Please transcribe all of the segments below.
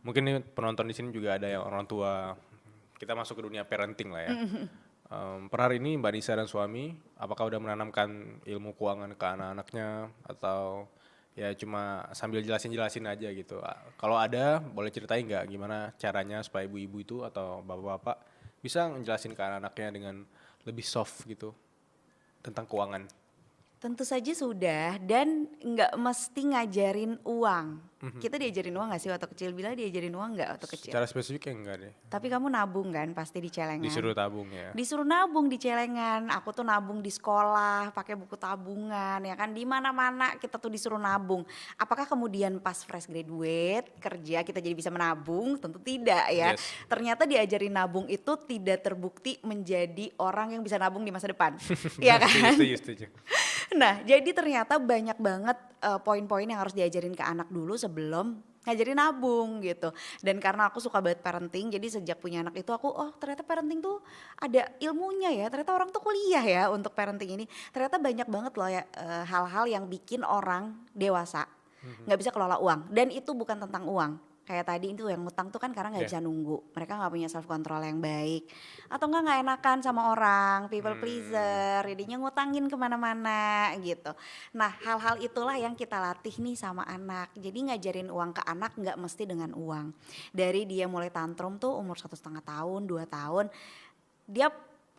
Mungkin nih penonton di sini juga ada yang orang tua. Kita masuk ke dunia parenting lah ya. Per hari ini Mbak Nisa dan suami, apakah udah menanamkan ilmu keuangan ke anak-anaknya atau ya cuma sambil jelasin-jelasin aja gitu? Kalau ada, boleh ceritain nggak gimana caranya supaya ibu-ibu itu atau bapak-bapak bisa ngejelasin ke anak-anaknya dengan lebih soft gitu tentang keuangan? Tentu saja sudah, dan nggak mesti ngajarin uang. Kita diajarin uang gak sih waktu kecil? Bila diajarin uang nggak waktu kecil? Secara spesifik ya enggak deh. Tapi kamu nabung kan pasti di celengan. Disuruh tabung ya. Disuruh nabung di celengan. Aku tuh nabung di sekolah, pakai buku tabungan ya kan. Di mana-mana kita tuh disuruh nabung. Apakah kemudian pas fresh graduate kerja kita jadi bisa menabung? Tentu tidak ya. Yes. Ternyata diajarin nabung itu tidak terbukti menjadi orang yang bisa nabung di masa depan. Iya kan? Setuju. Nah, jadi ternyata banyak banget poin-poin yang harus diajarin ke anak dulu sebelum ngajarin nabung gitu. Dan karena aku suka banget parenting, jadi sejak punya anak itu aku, oh ternyata parenting tuh ada ilmunya ya. Ternyata orang tuh kuliah ya untuk parenting ini. Ternyata banyak banget loh ya hal-hal yang bikin orang dewasa nggak bisa kelola uang. Dan itu bukan tentang uang. Kayak tadi itu yang ngutang tuh kan karena nggak bisa nunggu, mereka nggak punya self control yang baik, atau nggak enakan sama orang, people pleaser, jadinya ngutangin kemana-mana gitu. Nah hal-hal itulah yang kita latih nih sama anak. Jadi ngajarin uang ke anak nggak mesti dengan uang. Dari dia mulai tantrum tuh umur 1,5 tahun, 2 tahun, dia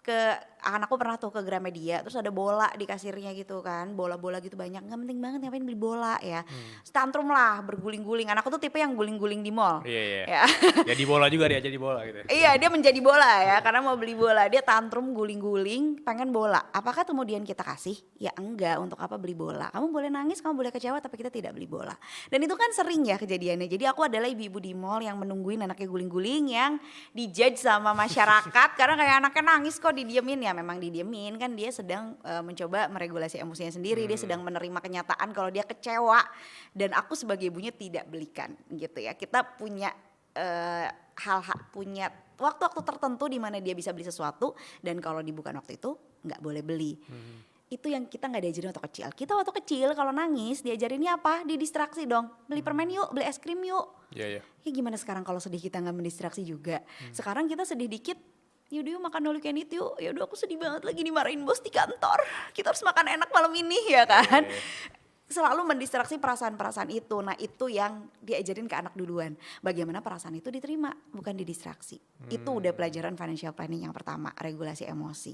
ke anakku pernah tuh ke Gramedia, terus ada bola di kasirnya gitu kan, bola-bola gitu banyak, nggak penting banget ngapain beli bola ya, tantrum lah berguling-guling. Anakku tuh tipe yang guling-guling di mall. Iya. Ya. Jadi bola juga dia jadi bola gitu. Iya, dia menjadi bola ya karena mau beli bola, dia tantrum guling-guling pengen bola. Apakah kemudian kita kasih? Ya enggak, untuk apa beli bola? Kamu boleh nangis, kamu boleh kecewa, tapi kita tidak beli bola. Dan itu kan sering ya kejadiannya. Jadi aku adalah ibu-ibu di mall yang menungguin anaknya guling-guling, yang dijudge sama masyarakat karena kayak anaknya nangis kok didiemin. Ya memang didiemin, kan dia sedang mencoba meregulasi emosinya sendiri, dia sedang menerima kenyataan kalau dia kecewa, dan aku sebagai ibunya tidak belikan gitu ya. Kita punya hal-hal, punya waktu-waktu tertentu di mana dia bisa beli sesuatu, dan kalau bukan waktu itu nggak boleh beli. Itu yang kita nggak diajarin waktu kecil. Kita waktu kecil kalau nangis diajarinnya apa? Didistraksi dong. Beli permen yuk, beli es krim yuk. Iya. Ya gimana sekarang kalau sedih kita nggak mendistraksi juga? Sekarang kita sedih dikit, yaudah yuk makan all you can eat yuk. Yaudah aku sedih banget lagi dimarahin bos di kantor. Kita harus makan enak malam ini ya kan. Selalu mendistraksi perasaan-perasaan itu. Nah itu yang diajarin ke anak duluan. Bagaimana perasaan itu diterima, bukan didistraksi. Itu udah pelajaran financial planning yang pertama, regulasi emosi.